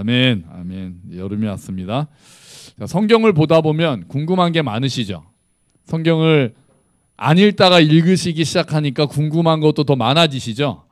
아멘, 아멘. 여름이 왔습니다. 자, 성경을 보다 보면 궁금한 게 많으시죠? 성경을 안 읽다가 읽으시기 시작하니까 궁금한 것도 더 많아지시죠?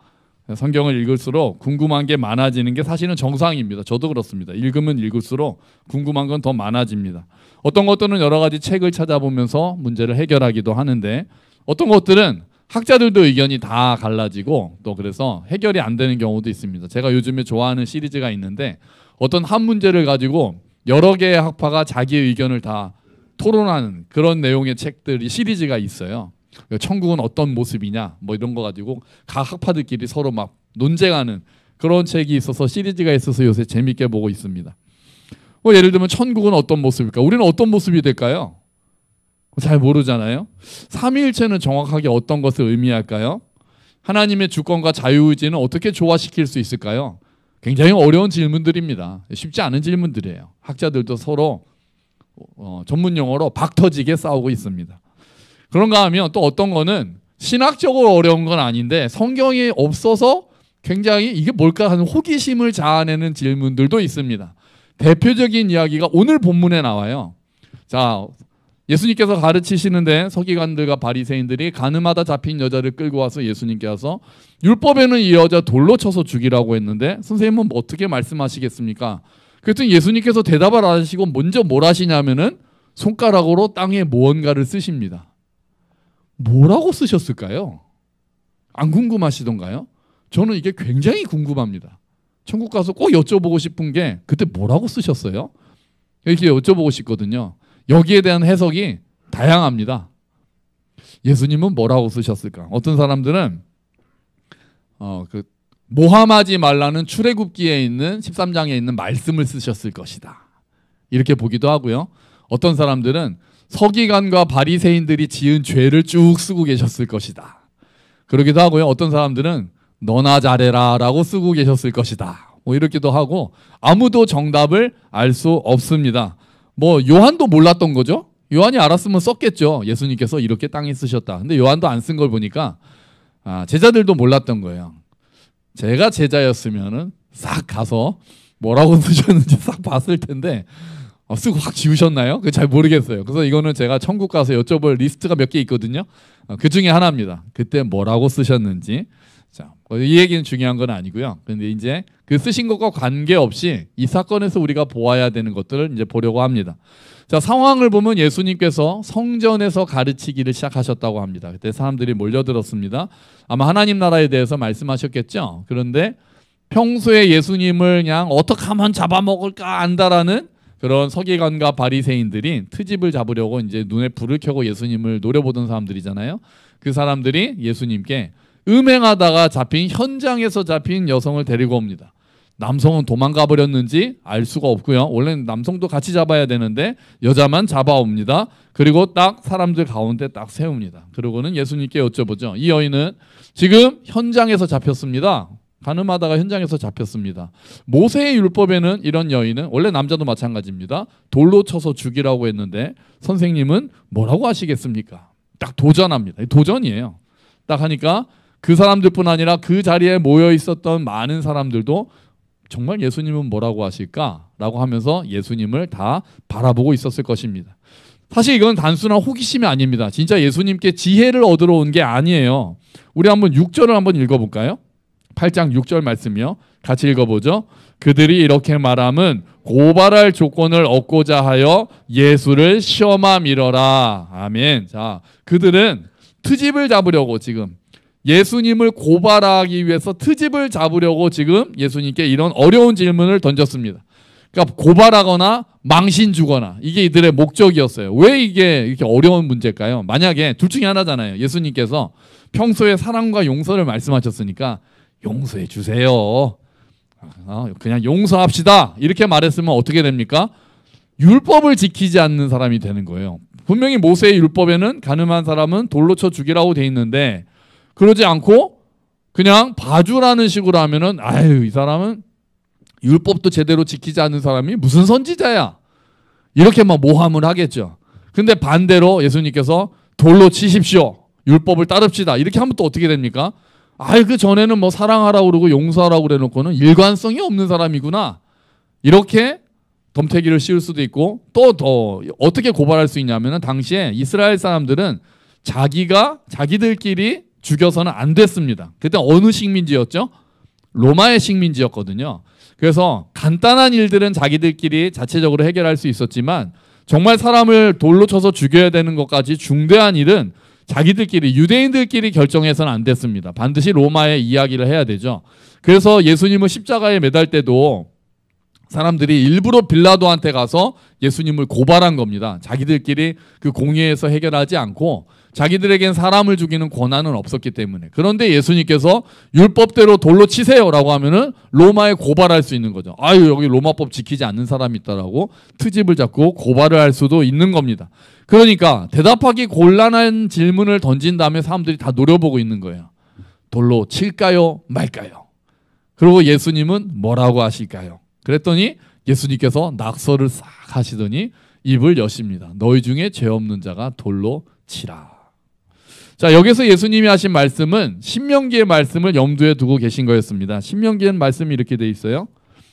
성경을 읽을수록 궁금한 게 많아지는 게 사실은 정상입니다. 저도 그렇습니다. 읽으면 읽을수록 궁금한 건 더 많아집니다. 어떤 것들은 여러 가지 책을 찾아보면서 문제를 해결하기도 하는데 어떤 것들은 학자들도 의견이 다 갈라지고 또 그래서 해결이 안 되는 경우도 있습니다. 제가 요즘에 좋아하는 시리즈가 있는데 어떤 한 문제를 가지고 여러 개의 학파가 자기의 의견을 다 토론하는 그런 내용의 책들이 시리즈가 있어요. 천국은 어떤 모습이냐 뭐 이런 거 가지고 각 학파들끼리 서로 막 논쟁하는 그런 책이 있어서 시리즈가 있어서 요새 재밌게 보고 있습니다. 예를 들면 천국은 어떤 모습일까? 우리는 어떤 모습이 될까요? 잘 모르잖아요. 삼위일체는 정확하게 어떤 것을 의미할까요? 하나님의 주권과 자유의지는 어떻게 조화시킬 수 있을까요? 굉장히 어려운 질문들입니다. 쉽지 않은 질문들이에요. 학자들도 서로 전문 용어로 박터지게 싸우고 있습니다. 그런가 하면 또 어떤 거는 신학적으로 어려운 건 아닌데 성경이 없어서 굉장히 이게 뭘까 하는 호기심을 자아내는 질문들도 있습니다. 대표적인 이야기가 오늘 본문에 나와요. 자, 예수님께서 가르치시는데 서기관들과 바리새인들이 가늠하다 잡힌 여자를 끌고 와서 예수님께 와서 율법에는 이 여자 돌로 쳐서 죽이라고 했는데 선생님은 어떻게 말씀하시겠습니까? 그랬더니 예수님께서 대답을 안 하시고 먼저 뭘 하시냐면은 손가락으로 땅에 무언가를 쓰십니다. 뭐라고 쓰셨을까요? 안 궁금하시던가요? 저는 이게 굉장히 궁금합니다. 천국 가서 꼭 여쭤보고 싶은 게 그때 뭐라고 쓰셨어요? 이렇게 여쭤보고 싶거든요. 여기에 대한 해석이 다양합니다. 예수님은 뭐라고 쓰셨을까? 어떤 사람들은 모함하지 말라는 출애굽기에 있는 13장에 있는 말씀을 쓰셨을 것이다. 이렇게 보기도 하고요. 어떤 사람들은 서기관과 바리새인들이 지은 죄를 쭉 쓰고 계셨을 것이다. 그러기도 하고요. 어떤 사람들은 너나 잘해라 라고 쓰고 계셨을 것이다. 뭐 이렇기도 하고 아무도 정답을 알 수 없습니다. 뭐 요한도 몰랐던 거죠. 요한이 알았으면 썼겠죠. 예수님께서 이렇게 땅에 쓰셨다. 근데 요한도 안 쓴 걸 보니까 제자들도 몰랐던 거예요. 제가 제자였으면은 싹 가서 뭐라고 쓰셨는지 싹 봤을 텐데 쓰고 확 지우셨나요? 잘 모르겠어요. 그래서 이거는 제가 천국 가서 여쭤볼 리스트가 몇 개 있거든요. 그 중에 하나입니다. 그때 뭐라고 쓰셨는지. 자, 이 얘기는 중요한 건 아니고요. 근데 이제 그 쓰신 것과 관계없이 이 사건에서 우리가 보아야 되는 것들을 이제 보려고 합니다. 자, 상황을 보면 예수님께서 성전에서 가르치기를 시작하셨다고 합니다. 그때 사람들이 몰려들었습니다. 아마 하나님 나라에 대해서 말씀하셨겠죠. 그런데 평소에 예수님을 그냥 어떻게 하면 잡아먹을까 안다라는 그런 서기관과 바리새인들이 트집을 잡으려고 이제 눈에 불을 켜고 예수님을 노려보던 사람들이잖아요. 그 사람들이 예수님께 음행하다가 잡힌 현장에서 잡힌 여성을 데리고 옵니다. 남성은 도망가 버렸는지 알 수가 없고요. 원래는 남성도 같이 잡아야 되는데 여자만 잡아옵니다. 그리고 딱 사람들 가운데 딱 세웁니다. 그러고는 예수님께 여쭤보죠. 이 여인은 지금 현장에서 잡혔습니다. 가늠하다가 현장에서 잡혔습니다. 모세의 율법에는 이런 여인은 원래 남자도 마찬가지입니다. 돌로 쳐서 죽이라고 했는데 선생님은 뭐라고 하시겠습니까? 딱 도전합니다. 도전이에요. 딱 하니까 그 사람들뿐 아니라 그 자리에 모여 있었던 많은 사람들도 정말 예수님은 뭐라고 하실까라고 하면서 예수님을 다 바라보고 있었을 것입니다. 사실 이건 단순한 호기심이 아닙니다. 진짜 예수님께 지혜를 얻으러 온 게 아니에요. 우리 한번 6절을 한번 읽어볼까요? 8장 6절 말씀이요. 같이 읽어보죠. 그들이 이렇게 말함은 고발할 조건을 얻고자 하여 예수를 시험하 미러라. 아멘. 자, 그들은 트집을 잡으려고 지금 예수님을 고발하기 위해서 트집을 잡으려고 지금 예수님께 이런 어려운 질문을 던졌습니다. 그러니까 고발하거나 망신 주거나 이게 이들의 목적이었어요. 왜 이게 이렇게 어려운 문제일까요? 만약에 둘 중에 하나잖아요. 예수님께서 평소에 사랑과 용서를 말씀하셨으니까 용서해 주세요. 그냥 용서합시다. 이렇게 말했으면 어떻게 됩니까? 율법을 지키지 않는 사람이 되는 거예요. 분명히 모세의 율법에는 가늠한 사람은 돌로 쳐 죽이라고 돼 있는데 그러지 않고 그냥 봐주라는 식으로 하면은 아유 이 사람은 율법도 제대로 지키지 않는 사람이 무슨 선지자야 이렇게 막 모함을 하겠죠. 근데 반대로 예수님께서 돌로 치십시오. 율법을 따릅시다. 이렇게 하면 또 어떻게 됩니까? 아유 그 전에는 뭐 사랑하라고 그러고 용서하라고 그래놓고는 일관성이 없는 사람이구나 이렇게 덤태기를 씌울 수도 있고 또 더 어떻게 고발할 수 있냐면은 당시에 이스라엘 사람들은 자기들끼리 죽여서는 안 됐습니다. 그때 어느 식민지였죠? 로마의 식민지였거든요. 그래서 간단한 일들은 자기들끼리 자체적으로 해결할 수 있었지만 정말 사람을 돌로 쳐서 죽여야 되는 것까지 중대한 일은 자기들끼리 유대인들끼리 결정해서는 안 됐습니다. 반드시 로마의 이야기를 해야 되죠. 그래서 예수님을 십자가에 매달 때도 사람들이 일부러 빌라도한테 가서 예수님을 고발한 겁니다. 자기들끼리 그 공의에서 해결하지 않고 자기들에겐 사람을 죽이는 권한은 없었기 때문에. 그런데 예수님께서 율법대로 돌로 치세요라고 하면은 로마에 고발할 수 있는 거죠. 아유, 여기 로마법 지키지 않는 사람이 있다라고 트집을 잡고 고발을 할 수도 있는 겁니다. 그러니까 대답하기 곤란한 질문을 던진 다음에 사람들이 다 노려보고 있는 거예요. 돌로 칠까요 말까요? 그리고 예수님은 뭐라고 하실까요? 그랬더니 예수님께서 낙서를 싹 하시더니 입을 여십니다. 너희 중에 죄 없는 자가 돌로 치라. 자, 여기서 예수님이 하신 말씀은 신명기의 말씀을 염두에 두고 계신 거였습니다. 신명기의 말씀이 이렇게 돼 있어요.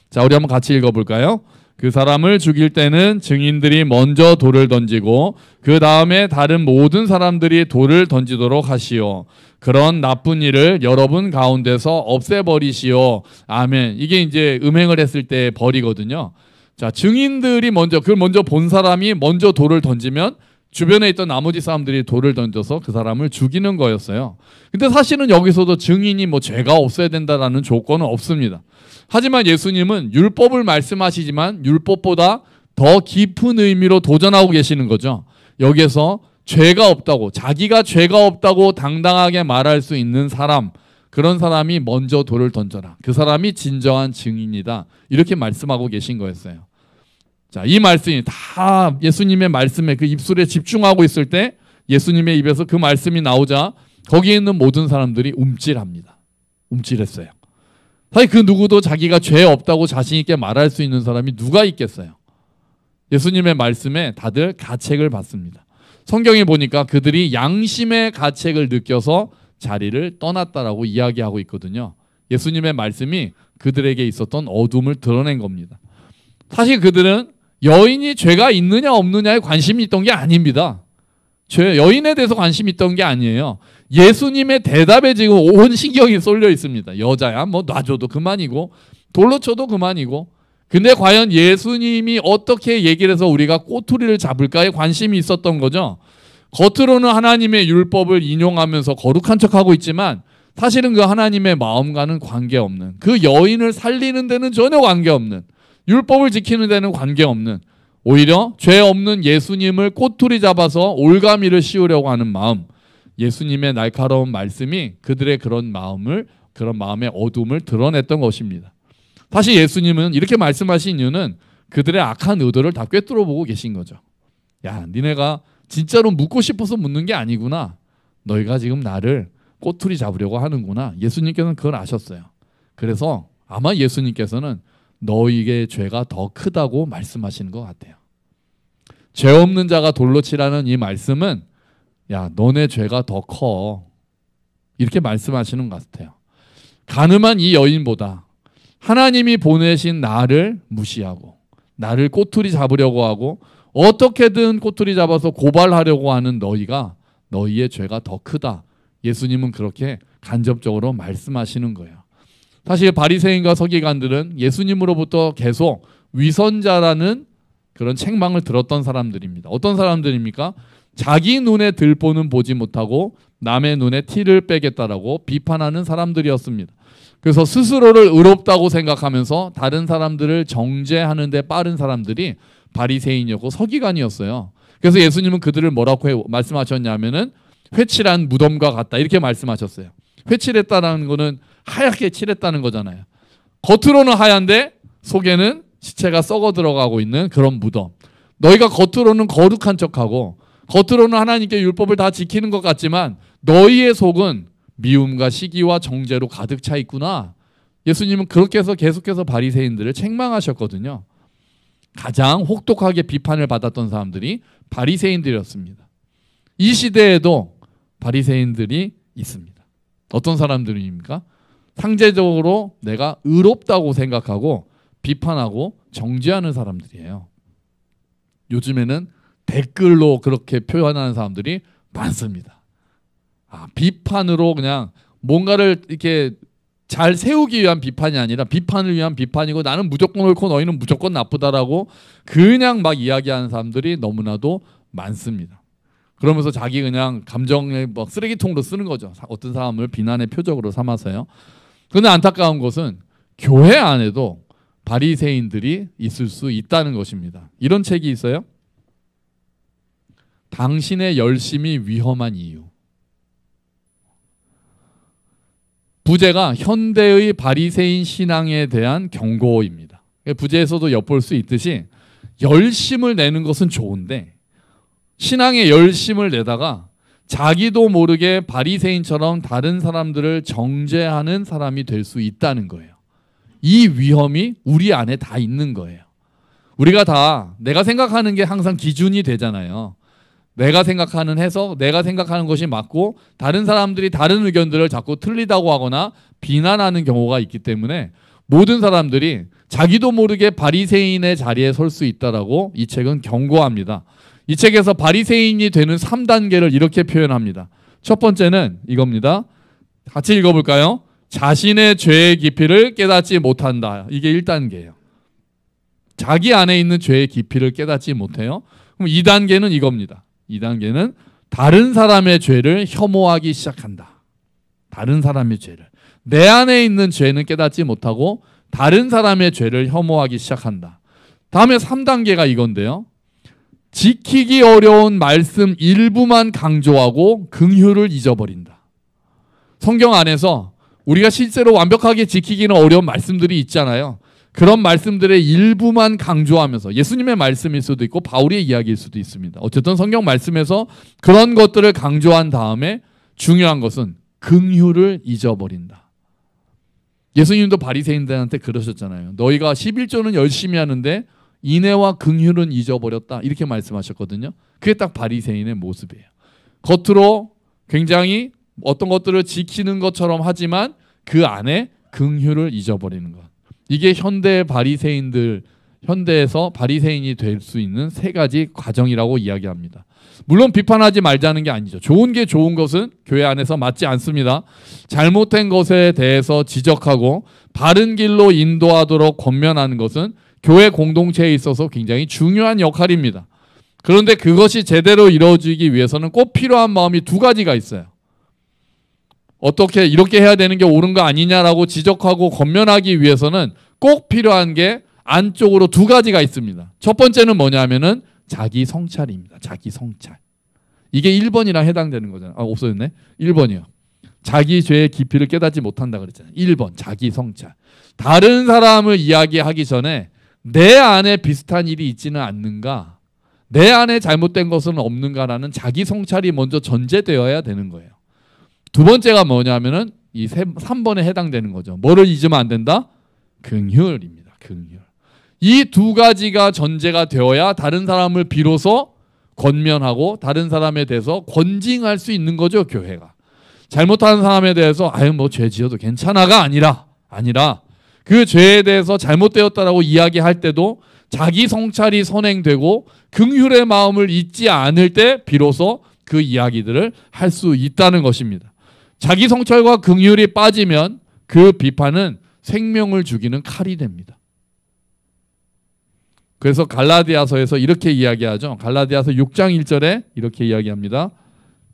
자, 우리 한번 같이 읽어볼까요? 그 사람을 죽일 때는 증인들이 먼저 돌을 던지고 그 다음에 다른 모든 사람들이 돌을 던지도록 하시오. 그런 나쁜 일을 여러분 가운데서 없애버리시오. 아멘. 이게 이제 음행을 했을 때 벌이거든요. 자, 증인들이 그걸 먼저 본 사람이 먼저 돌을 던지면 주변에 있던 나머지 사람들이 돌을 던져서 그 사람을 죽이는 거였어요. 근데 사실은 여기서도 증인이 죄가 없어야 된다라는 조건은 없습니다. 하지만 예수님은 율법을 말씀하시지만 율법보다 더 깊은 의미로 도전하고 계시는 거죠. 여기에서 죄가 없다고, 자기가 죄가 없다고 당당하게 말할 수 있는 사람, 그런 사람이 먼저 돌을 던져라. 그 사람이 진정한 증인이다. 이렇게 말씀하고 계신 거였어요. 자, 이 말씀이 다 예수님의 말씀에 그 입술에 집중하고 있을 때 예수님의 입에서 그 말씀이 나오자 거기에 있는 모든 사람들이 움찔합니다. 움찔했어요. 사실 그 누구도 자기가 죄 없다고 자신 있게 말할 수 있는 사람이 누가 있겠어요? 예수님의 말씀에 다들 가책을 받습니다. 성경에 보니까 그들이 양심의 가책을 느껴서 자리를 떠났다라고 이야기하고 있거든요. 예수님의 말씀이 그들에게 있었던 어둠을 드러낸 겁니다. 사실 그들은 여인이 죄가 있느냐 없느냐에 관심이 있던 게 아닙니다. 여인에 대해서 관심이 있던 게 아니에요. 예수님의 대답에 지금 온 신경이 쏠려 있습니다. 여자야 놔줘도 그만이고 돌로 쳐도 그만이고. 근데 과연 예수님이 어떻게 얘기를 해서 우리가 꼬투리를 잡을까에 관심이 있었던 거죠. 겉으로는 하나님의 율법을 인용하면서 거룩한 척하고 있지만 사실은 그 하나님의 마음과는 관계없는, 그 여인을 살리는 데는 전혀 관계없는, 율법을 지키는 데는 관계없는, 오히려 죄 없는 예수님을 꼬투리 잡아서 올가미를 씌우려고 하는 마음, 예수님의 날카로운 말씀이 그들의 그런 마음의 어둠을 드러냈던 것입니다. 사실 예수님은 이렇게 말씀하신 이유는 그들의 악한 의도를 다 꿰뚫어 보고 계신 거죠. 야, 니네가 진짜로 묻고 싶어서 묻는 게 아니구나. 너희가 지금 나를 꼬투리 잡으려고 하는구나. 예수님께서는 그걸 아셨어요. 그래서 아마 예수님께서는 너희의 죄가 더 크다고 말씀하시는 것 같아요. 죄 없는 자가 돌로 치라는 이 말씀은 야, 너네 죄가 더 커. 이렇게 말씀하시는 것 같아요. 가늠한 이 여인보다 하나님이 보내신 나를 무시하고 나를 꼬투리 잡으려고 하고 어떻게든 꼬투리 잡아서 고발하려고 하는 너희가, 너희의 죄가 더 크다. 예수님은 그렇게 간접적으로 말씀하시는 거예요. 사실 바리새인과 서기관들은 예수님으로부터 계속 위선자라는 그런 책망을 들었던 사람들입니다. 어떤 사람들입니까? 자기 눈에 들보는 보지 못하고 남의 눈에 티를 빼겠다라고 비판하는 사람들이었습니다. 그래서 스스로를 의롭다고 생각하면서 다른 사람들을 정죄하는 데 빠른 사람들이 바리새인이었고 서기관이었어요. 그래서 예수님은 그들을 뭐라고 말씀하셨냐면은 회칠한 무덤과 같다, 이렇게 말씀하셨어요. 회칠했다는 거는 하얗게 칠했다는 거잖아요. 겉으로는 하얀데 속에는 시체가 썩어 들어가고 있는 그런 무덤. 너희가 겉으로는 거룩한 척하고 겉으로는 하나님께 율법을 다 지키는 것 같지만 너희의 속은 미움과 시기와 정죄로 가득 차 있구나. 예수님은 그렇게 해서 계속해서 바리새인들을 책망하셨거든요. 가장 혹독하게 비판을 받았던 사람들이 바리새인들이었습니다. 이 시대에도 바리새인들이 있습니다. 어떤 사람들입니까? 상대적으로 내가 의롭다고 생각하고 비판하고 정죄하는 사람들이에요. 요즘에는 댓글로 그렇게 표현하는 사람들이 많습니다. 비판으로 그냥 뭔가를 이렇게 잘 세우기 위한 비판이 아니라 비판을 위한 비판이고 나는 무조건 옳고 너희는 무조건 나쁘다라고 그냥 막 이야기하는 사람들이 너무나도 많습니다. 그러면서 자기 그냥 감정의 뭐 쓰레기통으로 쓰는 거죠. 어떤 사람을 비난의 표적으로 삼아서요. 그런데 안타까운 것은 교회 안에도 바리새인들이 있을 수 있다는 것입니다. 이런 책이 있어요. 당신의 열심이 위험한 이유. 부제가 현대의 바리새인 신앙에 대한 경고입니다. 부제에서도 엿볼 수 있듯이 열심을 내는 것은 좋은데 신앙에 열심을 내다가 자기도 모르게 바리새인처럼 다른 사람들을 정죄하는 사람이 될 수 있다는 거예요. 이 위험이 우리 안에 다 있는 거예요. 우리가 다 내가 생각하는 게 항상 기준이 되잖아요. 내가 생각하는 해석, 내가 생각하는 것이 맞고 다른 사람들이 다른 의견들을 자꾸 틀리다고 하거나 비난하는 경우가 있기 때문에 모든 사람들이 자기도 모르게 바리새인의 자리에 설 수 있다라고 이 책은 경고합니다. 이 책에서 바리새인이 되는 3단계를 이렇게 표현합니다. 첫 번째는 이겁니다. 같이 읽어볼까요? 자신의 죄의 깊이를 깨닫지 못한다. 이게 1단계예요. 자기 안에 있는 죄의 깊이를 깨닫지 못해요. 그럼 2단계는 이겁니다. 2단계는 다른 사람의 죄를 혐오하기 시작한다. 다른 사람의 죄를. 내 안에 있는 죄는 깨닫지 못하고 다른 사람의 죄를 혐오하기 시작한다. 다음에 3단계가 이건데요. 지키기 어려운 말씀 일부만 강조하고 긍휼을 잊어버린다. 성경 안에서 우리가 실제로 완벽하게 지키기는 어려운 말씀들이 있잖아요. 그런 말씀들의 일부만 강조하면서 예수님의 말씀일 수도 있고 바울의 이야기일 수도 있습니다. 어쨌든 성경 말씀에서 그런 것들을 강조한 다음에 중요한 것은 긍휼을 잊어버린다. 예수님도 바리새인들한테 그러셨잖아요. 너희가 11조는 열심히 하는데 인애와 긍휼은 잊어버렸다. 이렇게 말씀하셨거든요. 그게 딱 바리새인의 모습이에요. 겉으로 굉장히 어떤 것들을 지키는 것처럼 하지만 그 안에 긍휼을 잊어버리는 것. 이게 현대의 바리새인들, 현대에서 바리새인이 될 수 있는 3가지 과정이라고 이야기합니다. 물론 비판하지 말자는 게 아니죠. 좋은 게 좋은 것은 교회 안에서 맞지 않습니다. 잘못된 것에 대해서 지적하고 바른 길로 인도하도록 권면하는 것은 교회 공동체에 있어서 굉장히 중요한 역할입니다. 그런데 그것이 제대로 이루어지기 위해서는 꼭 필요한 마음이 2가지가 있어요. 어떻게 이렇게 해야 되는 게 옳은 거 아니냐라고 지적하고 권면하기 위해서는 꼭 필요한 게 안쪽으로 2가지가 있습니다. 첫 번째는 뭐냐면은 자기 성찰입니다. 자기 성찰. 이게 1번이랑 해당되는 거잖아요. 없어졌네. 1번이요. 자기 죄의 깊이를 깨닫지 못한다 그랬잖아요. 1번 자기 성찰. 다른 사람을 이야기하기 전에 내 안에 비슷한 일이 있지는 않는가? 내 안에 잘못된 것은 없는가라는 자기 성찰이 먼저 전제되어야 되는 거예요. 2번째가 뭐냐면은 이 3번에 해당되는 거죠. 뭐를 잊으면 안 된다? 긍휼입니다. 긍휼. 이 2가지가 전제가 되어야 다른 사람을 비로소 권면하고 다른 사람에 대해서 권징할 수 있는 거죠, 교회가. 잘못하는 사람에 대해서 아유 뭐 죄 지어도 괜찮아가 아니라 그 죄에 대해서 잘못되었다라고 이야기할 때도 자기 성찰이 선행되고 긍휼의 마음을 잊지 않을 때 비로소 그 이야기들을 할 수 있다는 것입니다. 자기 성찰과 긍휼이 빠지면 그 비판은 생명을 죽이는 칼이 됩니다. 그래서 갈라디아서에서 이렇게 이야기하죠. 갈라디아서 6장 1절에 이렇게 이야기합니다.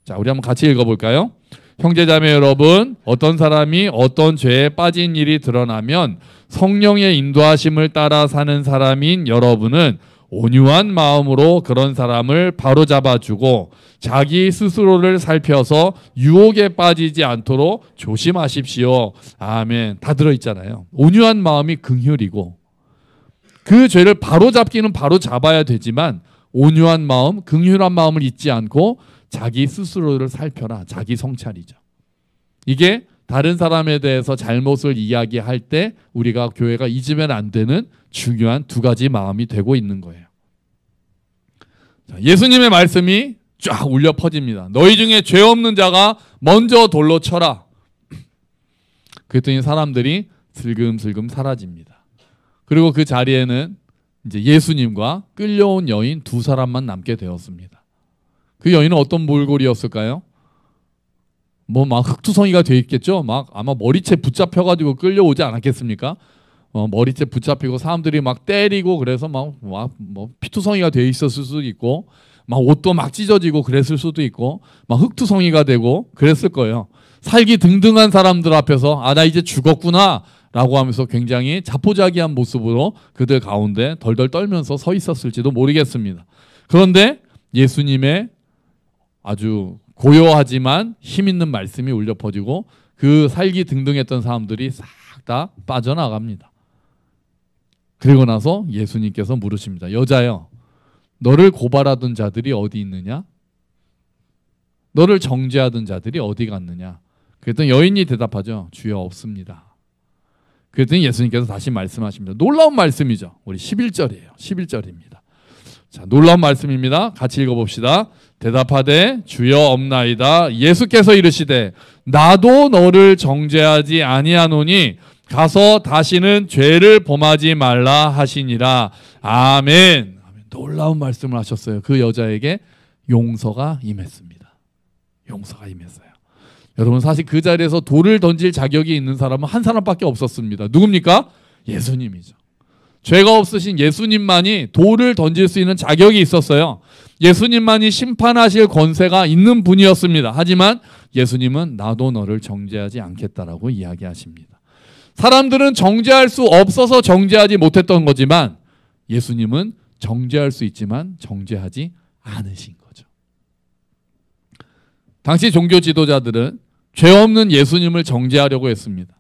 자, 우리 한번 같이 읽어볼까요? 형제자매 여러분, 어떤 사람이 어떤 죄에 빠진 일이 드러나면 성령의 인도하심을 따라 사는 사람인 여러분은 온유한 마음으로 그런 사람을 바로잡아주고 자기 스스로를 살펴서 유혹에 빠지지 않도록 조심하십시오. 아멘. 다 들어있잖아요. 온유한 마음이 긍휼이고 그 죄를 바로잡기는 바로잡아야 되지만 온유한 마음, 긍휼한 마음을 잊지 않고 자기 스스로를 살펴라. 자기 성찰이죠. 이게 다른 사람에 대해서 잘못을 이야기할 때 우리가 교회가 잊으면 안 되는 중요한 2가지 마음이 되고 있는 거예요. 자, 예수님의 말씀이 쫙 울려 퍼집니다. 너희 중에 죄 없는 자가 먼저 돌로 쳐라. 그랬더니 사람들이 슬금슬금 사라집니다. 그리고 그 자리에는 이제 예수님과 끌려온 여인 두 사람만 남게 되었습니다. 그 여인은 어떤 몰골이었을까요? 뭐 막 흑투성이가 돼 있겠죠. 막 아마 머리채 붙잡혀가지고 끌려오지 않았겠습니까? 머리채 붙잡히고 사람들이 막 때리고 그래서 막 뭐 피투성이가 돼 있었을 수도 있고, 막 옷도 막 찢어지고 그랬을 수도 있고, 막 흑투성이가 되고 그랬을 거예요. 살기 등등한 사람들 앞에서 나 이제 죽었구나 라고 하면서 굉장히 자포자기한 모습으로 그들 가운데 덜덜 떨면서 서 있었을지도 모르겠습니다. 그런데 예수님의 아주 고요하지만 힘 있는 말씀이 울려 퍼지고 그 살기 등등했던 사람들이 싹 다 빠져나갑니다. 그리고 나서 예수님께서 물으십니다. 여자여, 너를 고발하던 자들이 어디 있느냐? 너를 정죄하던 자들이 어디 갔느냐? 그랬더니 여인이 대답하죠. 주여, 없습니다. 그랬더니 예수님께서 다시 말씀하십니다. 놀라운 말씀이죠. 우리 11절이에요. 11절입니다. 자, 놀라운 말씀입니다. 같이 읽어봅시다. 대답하되 주여, 없나이다. 예수께서 이르시되 나도 너를 정죄하지 아니하노니 가서 다시는 죄를 범하지 말라 하시니라. 아멘. 놀라운 말씀을 하셨어요. 그 여자에게 용서가 임했습니다. 용서가 임했어요. 여러분, 사실 그 자리에서 돌을 던질 자격이 있는 사람은 한 사람밖에 없었습니다. 누굽니까? 예수님이죠. 죄가 없으신 예수님만이 돌을 던질 수 있는 자격이 있었어요. 예수님만이 심판하실 권세가 있는 분이었습니다. 하지만 예수님은 나도 너를 정죄하지 않겠다라고 이야기하십니다. 사람들은 정죄할 수 없어서 정죄하지 못했던 거지만 예수님은 정죄할 수 있지만 정죄하지 않으신 거죠. 당시 종교 지도자들은 죄 없는 예수님을 정죄하려고 했습니다.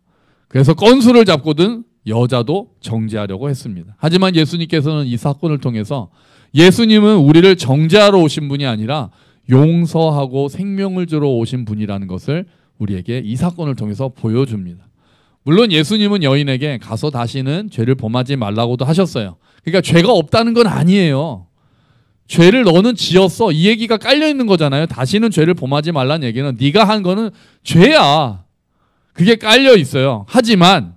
그래서 건수를 잡고든 여자도 정죄하려고 했습니다. 하지만 예수님께서는 이 사건을 통해서 예수님은 우리를 정죄하러 오신 분이 아니라 용서하고 생명을 주러 오신 분이라는 것을 우리에게 이 사건을 통해서 보여줍니다. 물론 예수님은 여인에게 가서 다시는 죄를 범하지 말라고도 하셨어요. 그러니까 죄가 없다는 건 아니에요. 죄를 너는 지었어, 이 얘기가 깔려 있는 거잖아요. 다시는 죄를 범하지 말라는 얘기는 네가 한 거는 죄야, 그게 깔려 있어요. 하지만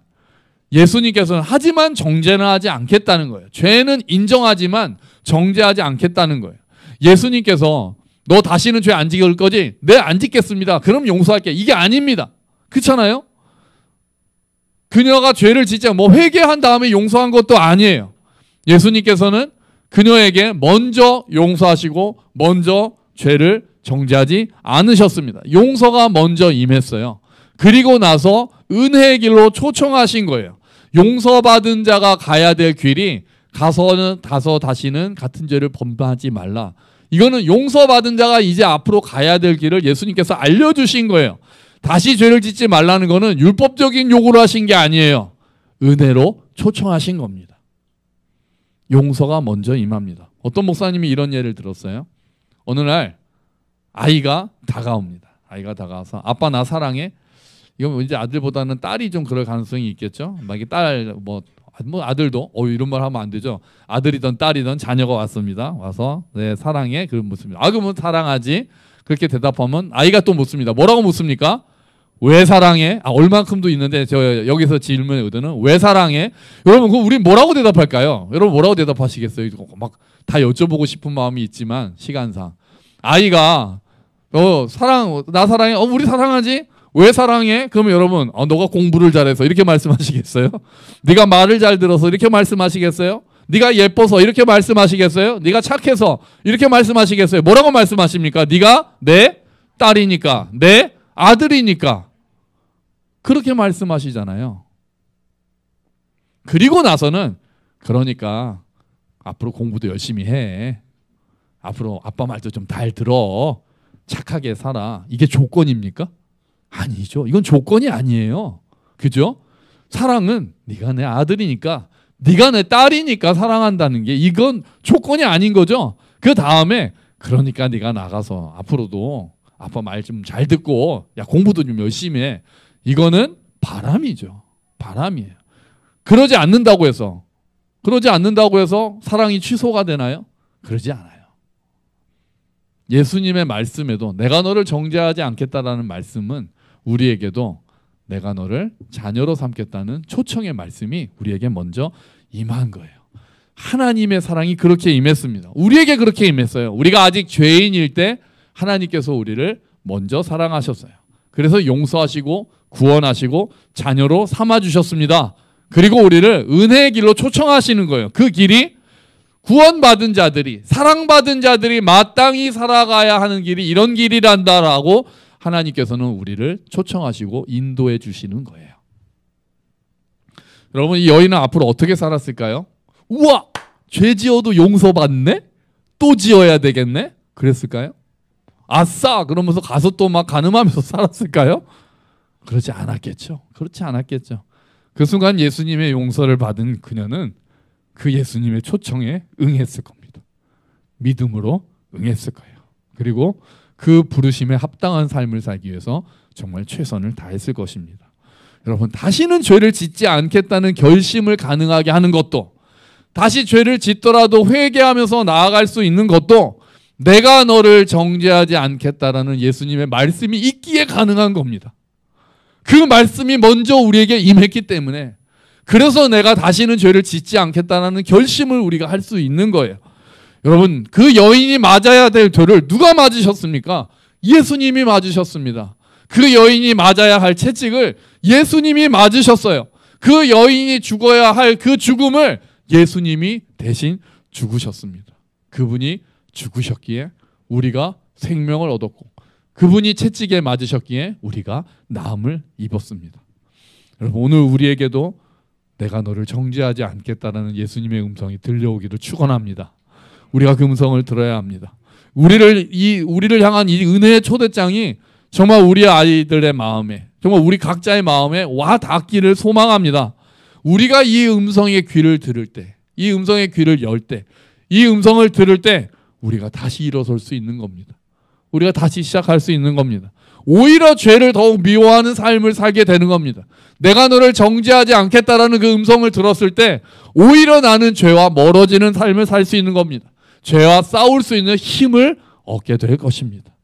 예수님께서는 하지만 정죄는 하지 않겠다는 거예요. 죄는 인정하지만 정죄하지 않겠다는 거예요. 예수님께서 너 다시는 죄 안 지을 거지? 네, 안 짓겠습니다. 그럼 용서할게. 이게 아닙니다. 그렇잖아요? 그녀가 죄를 짓자 뭐 회개한 다음에 용서한 것도 아니에요. 예수님께서는 그녀에게 먼저 용서하시고 먼저 죄를 정죄하지 않으셨습니다. 용서가 먼저 임했어요. 그리고 나서 은혜의 길로 초청하신 거예요. 용서받은 자가 가야 될 길이 가서 다시는 같은 죄를 범하지 말라. 이거는 용서받은 자가 이제 앞으로 가야 될 길을 예수님께서 알려주신 거예요. 다시 죄를 짓지 말라는 거는 율법적인 요구를 하신 게 아니에요. 은혜로 초청하신 겁니다. 용서가 먼저 임합니다. 어떤 목사님이 이런 예를 들었어요. 어느 날 아이가 다가옵니다. 아이가 다가와서 아빠 나 사랑해? 이건 이제 아들보다는 딸이 좀 그럴 가능성이 있겠죠. 막 딸 뭐 아들도 이런 말 하면 안 되죠. 아들이든 딸이든 자녀가 왔습니다. 와서 네 사랑해 그럼 묻습니다. 그러면 사랑하지. 그렇게 대답하면 아이가 또 묻습니다. 뭐라고 묻습니까? 왜 사랑해? 얼만큼도 있는데 저 여기서 질문의 의도는 왜 사랑해? 여러분 그럼 우리 뭐라고 대답할까요? 여러분 뭐라고 대답하시겠어요? 막 다 여쭤보고 싶은 마음이 있지만 시간상 아이가 나 사랑해? 우리 사랑하지? 왜 사랑해? 그러면 여러분 너가 공부를 잘해서 이렇게 말씀하시겠어요? 네가 말을 잘 들어서 이렇게 말씀하시겠어요? 네가 예뻐서 이렇게 말씀하시겠어요? 네가 착해서 이렇게 말씀하시겠어요? 뭐라고 말씀하십니까? 네가 내 딸이니까 내 아들이니까 그렇게 말씀하시잖아요. 그리고 나서는 그러니까 앞으로 공부도 열심히 해. 앞으로 아빠 말도 좀 잘 들어. 착하게 살아. 이게 조건입니까? 아니죠. 이건 조건이 아니에요. 그죠? 사랑은 네가 내 아들이니까 네가 내 딸이니까 사랑한다는 게 이건 조건이 아닌 거죠. 그 다음에 그러니까 네가 나가서 앞으로도 아빠 말 좀 잘 듣고 야 공부도 좀 열심히 해. 이거는 바람이죠. 바람이에요. 그러지 않는다고 해서 사랑이 취소가 되나요? 그러지 않아요. 예수님의 말씀에도 내가 너를 정죄하지 않겠다라는 말씀은 우리에게도 내가 너를 자녀로 삼겠다는 초청의 말씀이 우리에게 먼저 임한 거예요. 하나님의 사랑이 그렇게 임했습니다. 우리에게 그렇게 임했어요. 우리가 아직 죄인일 때 하나님께서 우리를 먼저 사랑하셨어요. 그래서 용서하시고 구원하시고 자녀로 삼아주셨습니다. 그리고 우리를 은혜의 길로 초청하시는 거예요. 그 길이 구원받은 자들이, 사랑받은 자들이 마땅히 살아가야 하는 길이 이런 길이란다라고 하나님께서는 우리를 초청하시고 인도해 주시는 거예요. 여러분, 이 여인은 앞으로 어떻게 살았을까요? 우와! 죄 지어도 용서받네? 또 지어야 되겠네? 그랬을까요? 아싸! 그러면서 가서 또 막 간음하면서 살았을까요? 그렇지 않았겠죠. 그렇지 않았겠죠. 그 순간 예수님의 용서를 받은 그녀는 그 예수님의 초청에 응했을 겁니다. 믿음으로 응했을 거예요. 그리고 그 부르심에 합당한 삶을 살기 위해서 정말 최선을 다했을 것입니다. 여러분, 다시는 죄를 짓지 않겠다는 결심을 가능하게 하는 것도, 다시 죄를 짓더라도 회개하면서 나아갈 수 있는 것도 내가 너를 정죄하지 않겠다라는 예수님의 말씀이 있기에 가능한 겁니다. 그 말씀이 먼저 우리에게 임했기 때문에, 그래서 내가 다시는 죄를 짓지 않겠다는 결심을 우리가 할 수 있는 거예요. 여러분, 그 여인이 맞아야 될 죄를 누가 맞으셨습니까? 예수님이 맞으셨습니다. 그 여인이 맞아야 할 채찍을 예수님이 맞으셨어요. 그 여인이 죽어야 할 그 죽음을 예수님이 대신 죽으셨습니다. 그분이 죽으셨기에 우리가 생명을 얻었고, 그분이 채찍에 맞으셨기에 우리가 나음을 입었습니다. 여러분, 오늘 우리에게도 내가 너를 정죄하지 않겠다라는 예수님의 음성이 들려오기를 축원합니다. 우리가 그 음성을 들어야 합니다. 우리를 향한 이 은혜의 초대장이 정말 우리 아이들의 마음에, 정말 우리 각자의 마음에 와 닿기를 소망합니다. 우리가 이 음성의 귀를 들을 때, 이 음성의 귀를 열 때, 이 음성을 들을 때 우리가 다시 일어설 수 있는 겁니다. 우리가 다시 시작할 수 있는 겁니다. 오히려 죄를 더욱 미워하는 삶을 살게 되는 겁니다. 내가 너를 정죄하지 않겠다라는 그 음성을 들었을 때 오히려 나는 죄와 멀어지는 삶을 살 수 있는 겁니다. 죄와 싸울 수 있는 힘을 얻게 될 것입니다.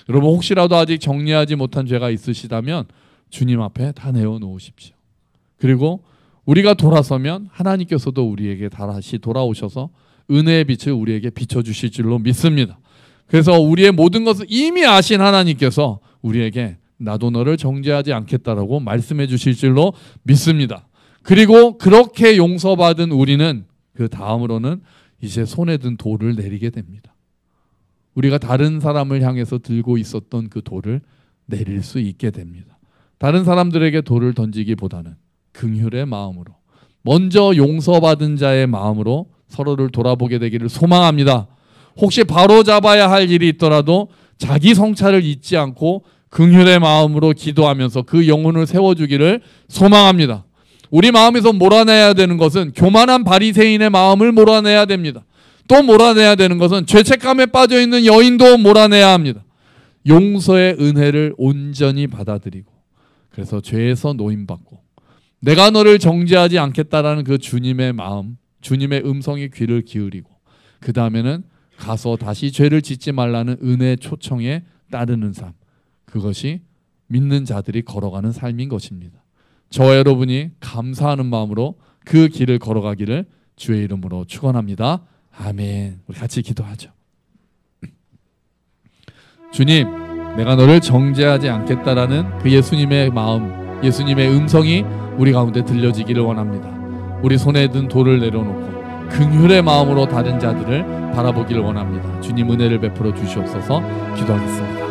여러분, 혹시라도 아직 정리하지 못한 죄가 있으시다면 주님 앞에 다 내어놓으십시오. 그리고 우리가 돌아서면 하나님께서도 우리에게 다시 돌아오셔서 은혜의 빛을 우리에게 비춰주실 줄로 믿습니다. 그래서 우리의 모든 것을 이미 아신 하나님께서 우리에게 나도 너를 정죄하지 않겠다라고 말씀해 주실 줄로 믿습니다. 그리고 그렇게 용서받은 우리는 그 다음으로는 이제 손에 든 돌을 내리게 됩니다. 우리가 다른 사람을 향해서 들고 있었던 그 돌을 내릴 수 있게 됩니다. 다른 사람들에게 돌을 던지기보다는 긍휼의 마음으로, 먼저 용서받은 자의 마음으로 서로를 돌아보게 되기를 소망합니다. 혹시 바로잡아야 할 일이 있더라도 자기 성찰을 잊지 않고 긍휼의 마음으로 기도하면서 그 영혼을 세워주기를 소망합니다. 우리 마음에서 몰아내야 되는 것은 교만한 바리새인의 마음을 몰아내야 됩니다. 또 몰아내야 되는 것은 죄책감에 빠져있는 여인도 몰아내야 합니다. 용서의 은혜를 온전히 받아들이고, 그래서 죄에서 노임받고 내가 너를 정죄하지 않겠다라는 그 주님의 마음, 주님의 음성의 귀를 기울이고, 그 다음에는 가서 다시 죄를 짓지 말라는 은혜의 초청에 따르는 삶, 그것이 믿는 자들이 걸어가는 삶인 것입니다. 저와 여러분이 감사하는 마음으로 그 길을 걸어가기를 주의 이름으로 축원합니다. 아멘. 우리 같이 기도하죠. 주님, 내가 너를 정죄하지 않겠다라는 그 예수님의 마음, 예수님의 음성이 우리 가운데 들려지기를 원합니다. 우리 손에 든 돌을 내려놓고 긍휼의 마음으로 다른 자들을 바라보기를 원합니다. 주님, 은혜를 베풀어 주시옵소서. 기도하겠습니다.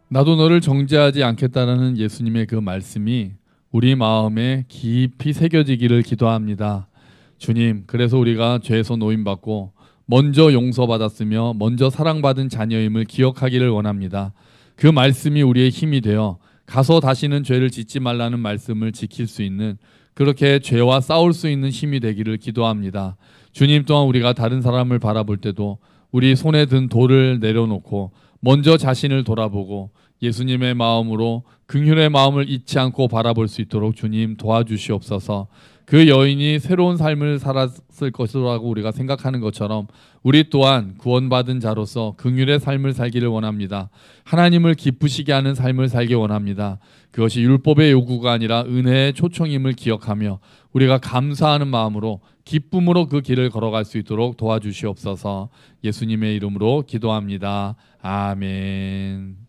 나도 너를 정죄하지 않겠다라는 예수님의 그 말씀이 우리 마음에 깊이 새겨지기를 기도합니다. 주님, 그래서 우리가 죄에서 노임받고 먼저 용서받았으며 먼저 사랑받은 자녀임을 기억하기를 원합니다. 그 말씀이 우리의 힘이 되어 가서 다시는 죄를 짓지 말라는 말씀을 지킬 수 있는, 그렇게 죄와 싸울 수 있는 힘이 되기를 기도합니다. 주님, 또한 우리가 다른 사람을 바라볼 때도 우리 손에 든 돌을 내려놓고 먼저 자신을 돌아보고 예수님의 마음으로 긍휼의 마음을 잊지 않고 바라볼 수 있도록 주님 도와주시옵소서. 그 여인이 새로운 삶을 살았을 것이라고 우리가 생각하는 것처럼 우리 또한 구원받은 자로서 긍휼의 삶을 살기를 원합니다. 하나님을 기쁘시게 하는 삶을 살기 원합니다. 그것이 율법의 요구가 아니라 은혜의 초청임을 기억하며 우리가 감사하는 마음으로 기쁨으로 그 길을 걸어갈 수 있도록 도와주시옵소서. 예수님의 이름으로 기도합니다. 아멘.